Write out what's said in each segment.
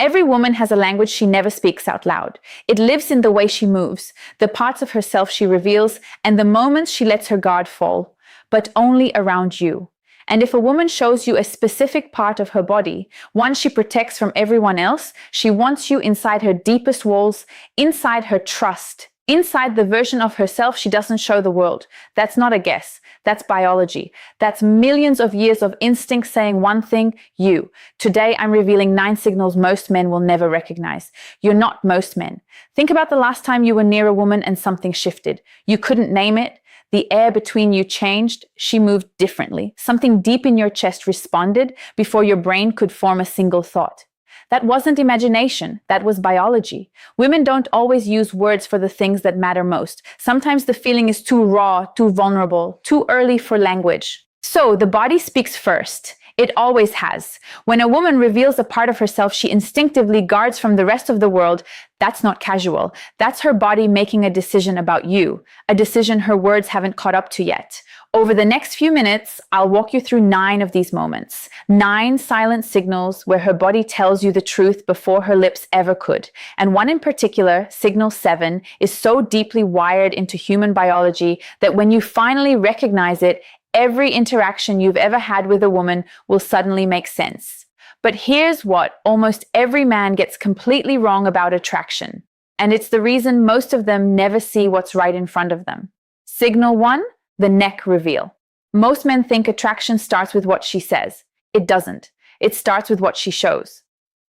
Every woman has a language she never speaks out loud. It lives in the way she moves, the parts of herself she reveals, and the moments she lets her guard fall, but only around you. And if a woman shows you a specific part of her body, one she protects from everyone else, she wants you inside her deepest walls, inside her trust, inside the version of herself she doesn't show the world. That's not a guess. That's biology. That's millions of years of instinct saying one thing, you. Today, I'm revealing 9 signals most men will never recognize. You're not most men. Think about the last time you were near a woman and something shifted. You couldn't name it. The air between you changed. She moved differently. Something deep in your chest responded before your brain could form a single thought. That wasn't imagination, that was biology. Women don't always use words for the things that matter most. Sometimes the feeling is too raw, too vulnerable, too early for language. So the body speaks first. It always has. When a woman reveals a part of herself she instinctively guards from the rest of the world, that's not casual. That's her body making a decision about you, a decision her words haven't caught up to yet. Over the next few minutes, I'll walk you through 9 of these moments. 9 silent signals where her body tells you the truth before her lips ever could. And one in particular, signal 7, is so deeply wired into human biology that when you finally recognize it, every interaction you've ever had with a woman will suddenly make sense. But here's what almost every man gets completely wrong about attraction. And it's the reason most of them never see what's right in front of them. Signal 1, the neck reveal. Most men think attraction starts with what she says. It doesn't. It starts with what she shows.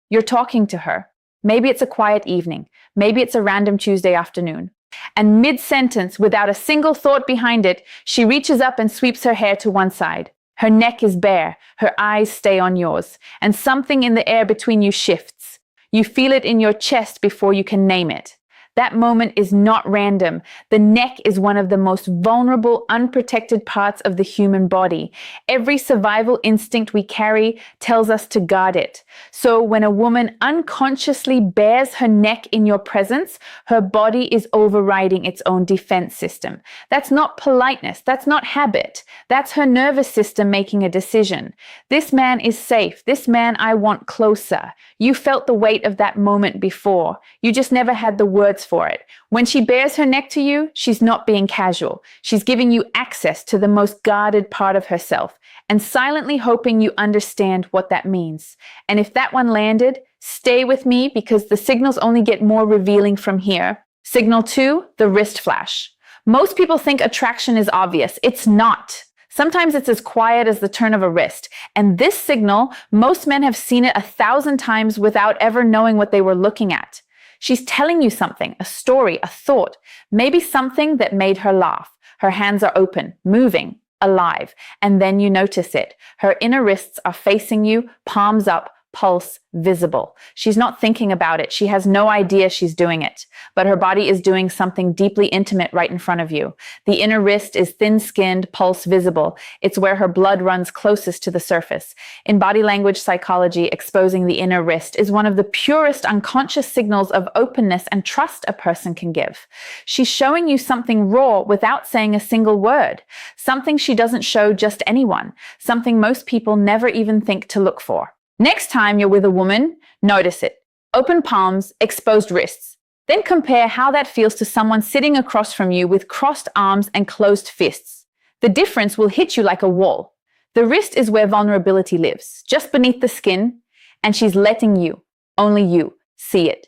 You're talking to her. Maybe it's a quiet evening. Maybe it's a random Tuesday afternoon. And mid-sentence, without a single thought behind it, she reaches up and sweeps her hair to one side. Her neck is bare. Her eyes stay on yours. And something in the air between you shifts. You feel it in your chest before you can name it. That moment is not random. The neck is one of the most vulnerable, unprotected parts of the human body. Every survival instinct we carry tells us to guard it. So when a woman unconsciously bares her neck in your presence, her body is overriding its own defense system. That's not politeness. That's not habit. That's her nervous system making a decision. This man is safe. This man I want closer. You felt the weight of that moment before. You just never had the words for it. When she bares her neck to you, she's not being casual. She's giving you access to the most guarded part of herself and silently hoping you understand what that means. And if that one landed, stay with me because the signals only get more revealing from here. Signal 2, the wrist flash. Most people think attraction is obvious. It's not. Sometimes it's as quiet as the turn of a wrist. And this signal, most men have seen it 1,000 times without ever knowing what they were looking at. She's telling you something, a story, a thought, maybe something that made her laugh. Her hands are open, moving, alive, and then you notice it. Her inner wrists are facing you, palms up, pulse visible. She's not thinking about it. She has no idea she's doing it, but her body is doing something deeply intimate right in front of you. The inner wrist is thin-skinned, pulse visible. It's where her blood runs closest to the surface. In body language psychology, exposing the inner wrist is one of the purest unconscious signals of openness and trust a person can give. She's showing you something raw without saying a single word, something she doesn't show just anyone, something most people never even think to look for. Next time you're with a woman, notice it. Open palms, exposed wrists. Then compare how that feels to someone sitting across from you with crossed arms and closed fists. The difference will hit you like a wall. The wrist is where vulnerability lives, just beneath the skin, and she's letting you, only you, see it.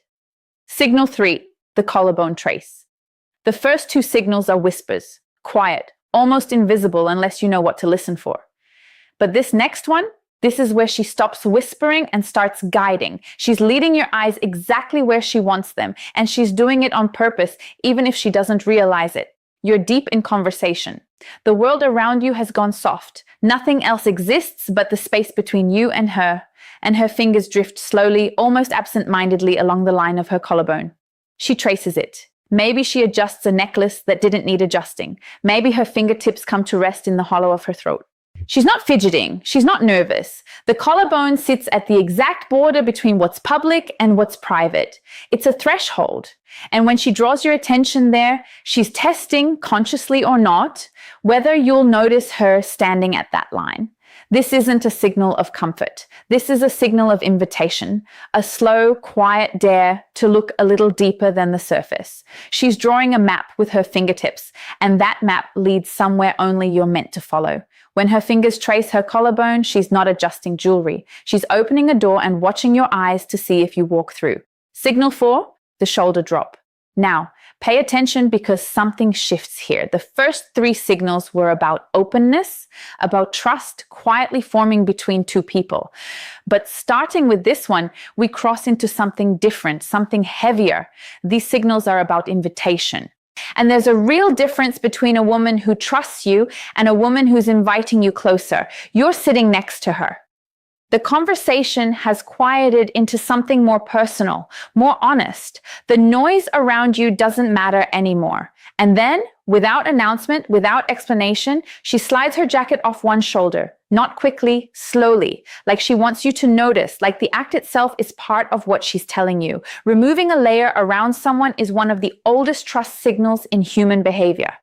Signal 3, the collarbone trace. The first 2 signals are whispers, quiet, almost invisible unless you know what to listen for. But this next one, this is where she stops whispering and starts guiding. She's leading your eyes exactly where she wants them, and she's doing it on purpose, even if she doesn't realize it. You're deep in conversation. The world around you has gone soft. Nothing else exists but the space between you and her fingers drift slowly, almost absent-mindedly along the line of her collarbone. She traces it. Maybe she adjusts a necklace that didn't need adjusting. Maybe her fingertips come to rest in the hollow of her throat. She's not fidgeting. She's not nervous. The collarbone sits at the exact border between what's public and what's private. It's a threshold. And when she draws your attention there, she's testing, consciously or not, whether you'll notice her standing at that line. This isn't a signal of comfort. This is a signal of invitation, a slow, quiet dare to look a little deeper than the surface. She's drawing a map with her fingertips, and that map leads somewhere only you're meant to follow. When her fingers trace her collarbone, she's not adjusting jewelry. She's opening a door and watching your eyes to see if you walk through. Signal 4, the shoulder drop. Now, pay attention because something shifts here. The first 3 signals were about openness, about trust quietly forming between two people. But starting with this one, we cross into something different, something heavier. These signals are about invitation. And there's a real difference between a woman who trusts you and a woman who's inviting you closer. You're sitting next to her. The conversation has quieted into something more personal, more honest. The noise around you doesn't matter anymore. And then, without announcement, without explanation, she slides her jacket off one shoulder. Not quickly, slowly, like she wants you to notice, like the act itself is part of what she's telling you. Removing a layer around someone is one of the oldest trust signals in human behavior.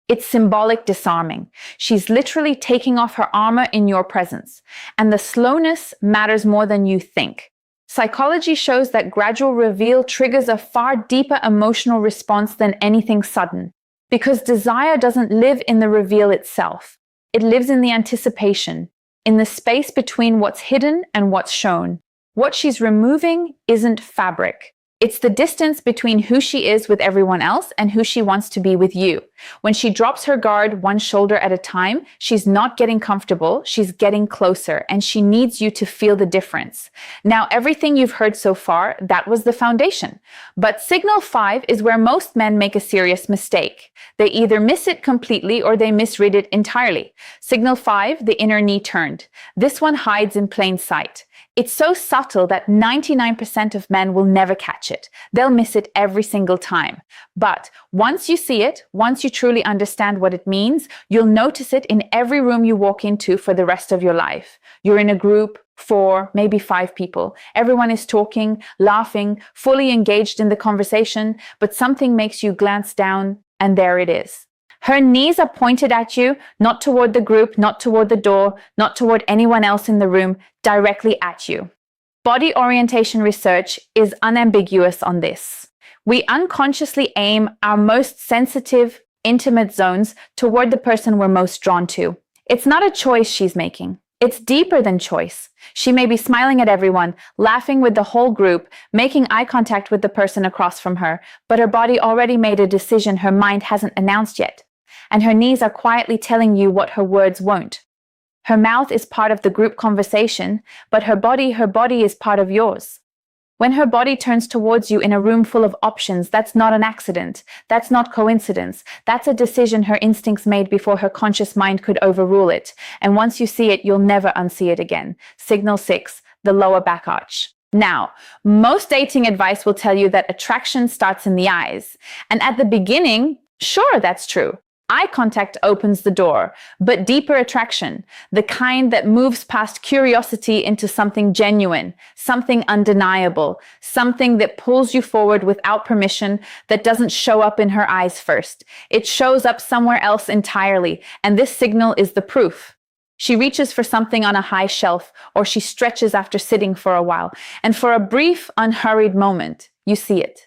It's symbolic disarming. She's literally taking off her armor in your presence. And the slowness matters more than you think. Psychology shows that gradual reveal triggers a far deeper emotional response than anything sudden. Because desire doesn't live in the reveal itself. It lives in the anticipation, in the space between what's hidden and what's shown. What she's removing isn't fabric. It's the distance between who she is with everyone else and who she wants to be with you. When she drops her guard one shoulder at a time, she's not getting comfortable, she's getting closer, and she needs you to feel the difference. Now, everything you've heard so far, that was the foundation. But signal 5 is where most men make a serious mistake. They either miss it completely or they misread it entirely. Signal 5, the inner knee turned. This one hides in plain sight. It's so subtle that 99% of men will never catch it. They'll miss it every single time. But once you see it, once you truly understand what it means, you'll notice it in every room you walk into for the rest of your life. You're in a group, 4, maybe 5 people. Everyone is talking, laughing, fully engaged in the conversation, but something makes you glance down, and there it is. Her knees are pointed at you, not toward the group, not toward the door, not toward anyone else in the room, directly at you. Body orientation research is unambiguous on this. We unconsciously aim our most sensitive, intimate zones toward the person we're most drawn to. It's not a choice she's making. It's deeper than choice. She may be smiling at everyone, laughing with the whole group, making eye contact with the person across from her, but her body already made a decision her mind hasn't announced yet. And her knees are quietly telling you what her words won't. Her mouth is part of the group conversation, but her body is part of yours. When her body turns towards you in a room full of options, that's not an accident. That's not coincidence. That's a decision her instincts made before her conscious mind could overrule it. And once you see it, you'll never unsee it again. Signal 6, the lower back arch. Now, most dating advice will tell you that attraction starts in the eyes. And at the beginning, sure, that's true. Eye contact opens the door, but deeper attraction, the kind that moves past curiosity into something genuine, something undeniable, something that pulls you forward without permission, that doesn't show up in her eyes first. It shows up somewhere else entirely, and this signal is the proof. She reaches for something on a high shelf, or she stretches after sitting for a while, and for a brief, unhurried moment, you see it.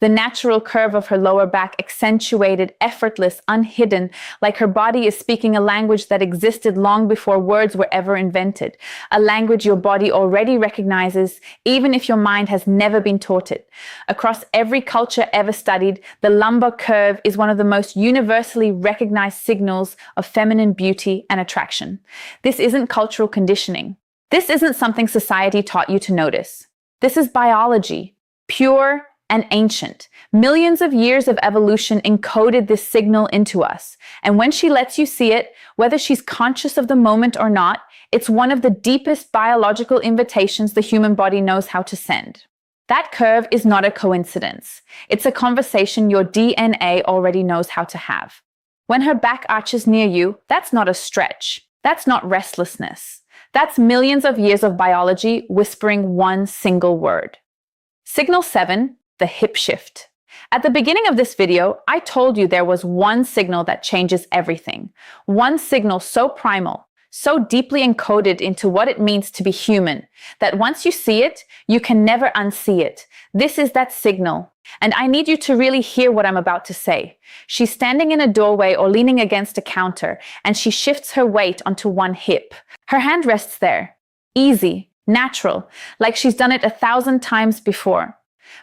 The natural curve of her lower back, accentuated, effortless, unhidden, like her body is speaking a language that existed long before words were ever invented, a language your body already recognizes, even if your mind has never been taught it. Across every culture ever studied, the lumbar curve is one of the most universally recognized signals of feminine beauty and attraction. This isn't cultural conditioning. This isn't something society taught you to notice. This is biology, pure and ancient. Millions of years of evolution encoded this signal into us. And when she lets you see it, whether she's conscious of the moment or not, it's one of the deepest biological invitations the human body knows how to send. That curve is not a coincidence. It's a conversation your DNA already knows how to have. When her back arches near you, that's not a stretch. That's not restlessness. That's millions of years of biology whispering one single word. Signal 7, the hip shift. At the beginning of this video, I told you there was one signal that changes everything. One signal so primal, so deeply encoded into what it means to be human, that once you see it, you can never unsee it. This is that signal. And I need you to really hear what I'm about to say. She's standing in a doorway or leaning against a counter, and she shifts her weight onto one hip. Her hand rests there. Easy, natural, like she's done it 1,000 times before.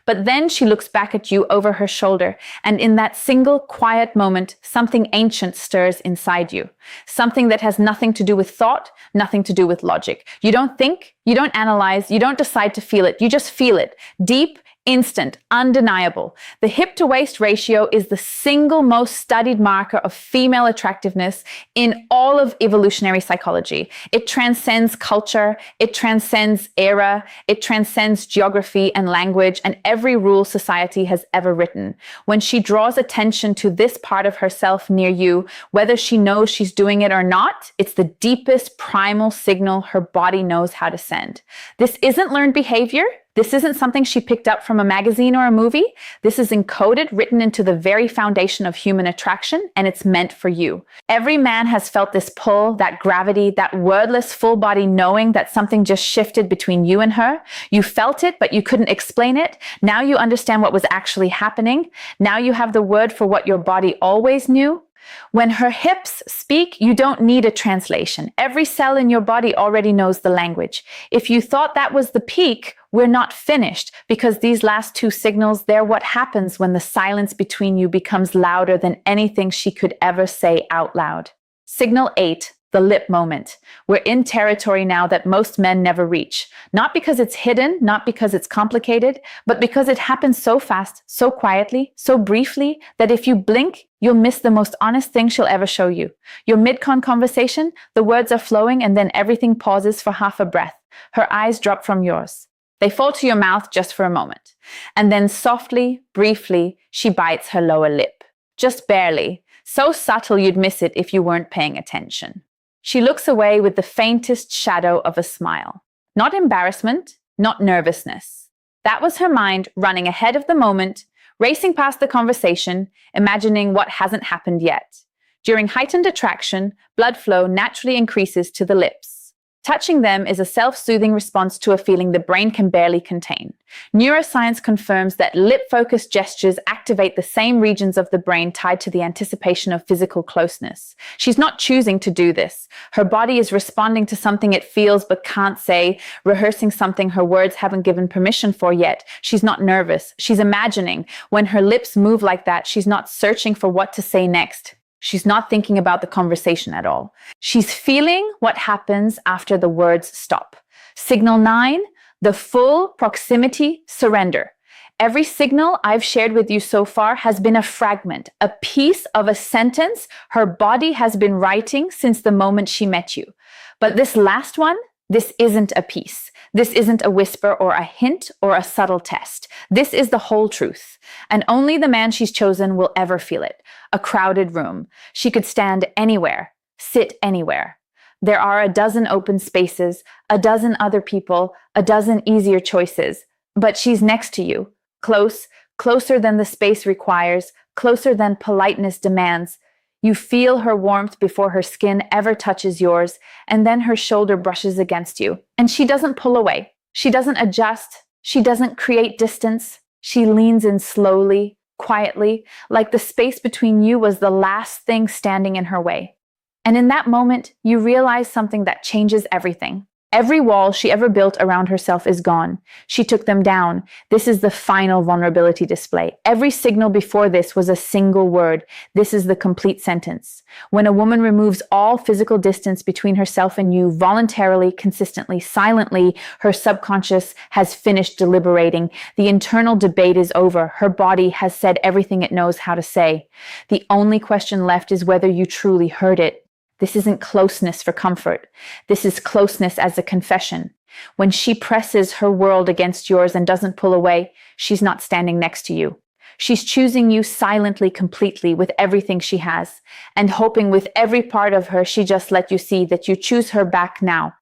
But then she looks back at you over her shoulder, and in that single quiet moment, something ancient stirs inside you. Something that has nothing to do with thought, nothing to do with logic. You don't think, you don't analyze, you don't decide to feel it, you just feel it. Deep, instant, undeniable. The hip-to-waist ratio is the single most studied marker of female attractiveness in all of evolutionary psychology. It transcends culture, it transcends era, it transcends geography and language and every rule society has ever written. When she draws attention to this part of herself near you, whether she knows she's doing it or not, it's the deepest primal signal her body knows how to send. This isn't learned behavior. This isn't something she picked up from a magazine or a movie. This is encoded, written into the very foundation of human attraction, and it's meant for you. Every man has felt this pull, that gravity, that wordless full body knowing that something just shifted between you and her. You felt it, but you couldn't explain it. Now you understand what was actually happening. Now you have the word for what your body always knew. When her hips speak, you don't need a translation. Every cell in your body already knows the language. If you thought that was the peak, we're not finished, because these last two signals, they're what happens when the silence between you becomes louder than anything she could ever say out loud. Signal 8, the lip moment. We're in territory now that most men never reach. Not because it's hidden, not because it's complicated, but because it happens so fast, so quietly, so briefly, that if you blink, you'll miss the most honest thing she'll ever show you. Your mid-con conversation, the words are flowing, and then everything pauses for half a breath. Her eyes drop from yours. They fall to your mouth just for a moment. And then softly, briefly, she bites her lower lip. Just barely. So subtle you'd miss it if you weren't paying attention. She looks away with the faintest shadow of a smile. Not embarrassment, not nervousness. That was her mind running ahead of the moment, racing past the conversation, imagining what hasn't happened yet. During heightened attraction, blood flow naturally increases to the lips. Touching them is a self-soothing response to a feeling the brain can barely contain. Neuroscience confirms that lip-focused gestures activate the same regions of the brain tied to the anticipation of physical closeness. She's not choosing to do this. Her body is responding to something it feels but can't say, rehearsing something her words haven't given permission for yet. She's not nervous. She's imagining. When her lips move like that, she's not searching for what to say next. She's not thinking about the conversation at all. She's feeling what happens after the words stop. Signal 9, the full proximity surrender. Every signal I've shared with you so far has been a fragment, a piece of a sentence her body has been writing since the moment she met you. But this last one, this isn't a piece. This isn't a whisper or a hint or a subtle test. This is the whole truth. And only the man she's chosen will ever feel it. A crowded room. She could stand anywhere, sit anywhere. There are a dozen open spaces, a dozen other people, a dozen easier choices. But she's next to you. Close, closer than the space requires, closer than politeness demands. You feel her warmth before her skin ever touches yours, and then her shoulder brushes against you. And she doesn't pull away. She doesn't adjust. She doesn't create distance. She leans in slowly, quietly, like the space between you was the last thing standing in her way. And in that moment, you realize something that changes everything. Every wall she ever built around herself is gone. She took them down. This is the final vulnerability display. Every signal before this was a single word. This is the complete sentence. When a woman removes all physical distance between herself and you, voluntarily, consistently, silently, her subconscious has finished deliberating. The internal debate is over. Her body has said everything it knows how to say. The only question left is whether you truly heard it. This isn't closeness for comfort. This is closeness as a confession. When she presses her world against yours and doesn't pull away, she's not standing next to you. She's choosing you silently, completely, with everything she has, and hoping with every part of her she just let you see that you choose her back now.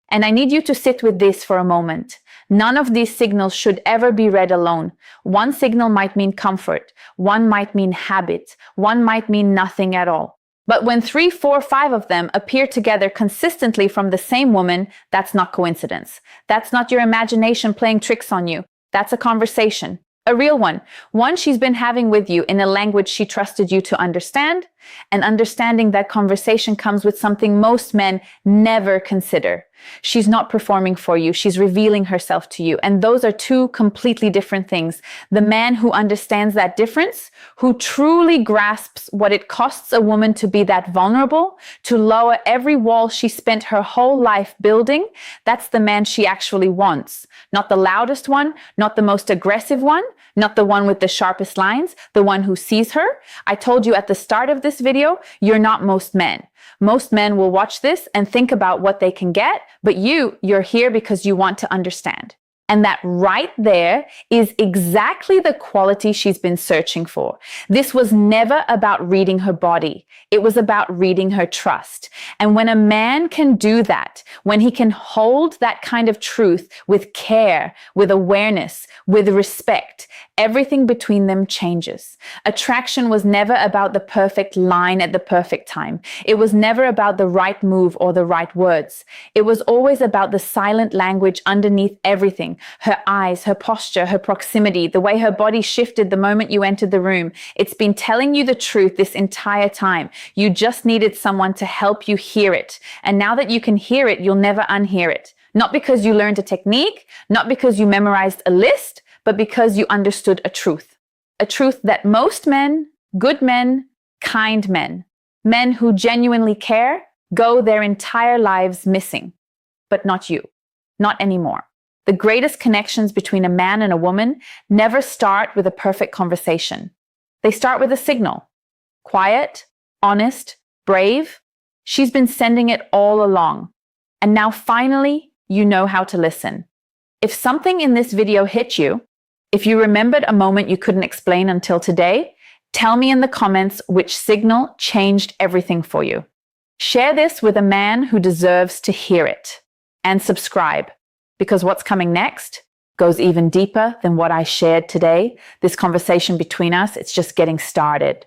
And I need you to sit with this for a moment. None of these signals should ever be read alone. One signal might mean comfort. One might mean habit. One might mean nothing at all. But when 3, 4, 5 of them appear together consistently from the same woman, that's not coincidence. That's not your imagination playing tricks on you. That's a conversation. A real one. One she's been having with you in a language she trusted you to understand, and understanding that conversation comes with something most men never consider. She's not performing for you, she's revealing herself to you. And those are two completely different things. The man who understands that difference, who truly grasps what it costs a woman to be that vulnerable, to lower every wall she spent her whole life building, that's the man she actually wants. Not the loudest one, not the most aggressive one, not the one with the sharpest lines, the one who sees her. I told you at the start of this video, you're not most men. Most men will watch this and think about what they can get, but you're here because you want to understand. And that right there is exactly the quality she's been searching for. This was never about reading her body. It was about reading her trust. And when a man can do that, when he can hold that kind of truth with care, with awareness, with respect, everything between them changes. Attraction was never about the perfect line at the perfect time. It was never about the right move or the right words. It was always about the silent language underneath everything. Her eyes, her posture, her proximity, the way her body shifted the moment you entered the room. It's been telling you the truth this entire time. You just needed someone to help you hear it. And now that you can hear it, you'll never unhear it. Not because you learned a technique, not because you memorized a list, but because you understood a truth. A truth that most men, good men, kind men, men who genuinely care, go their entire lives missing. But not you. Not anymore. The greatest connections between a man and a woman never start with a perfect conversation. They start with a signal. Quiet, honest, brave. She's been sending it all along. And now finally, you know how to listen. If something in this video hit you, if you remembered a moment you couldn't explain until today, tell me in the comments which signal changed everything for you. Share this with a man who deserves to hear it. And subscribe. Because what's coming next goes even deeper than what I shared today. This conversation between us, it's just getting started.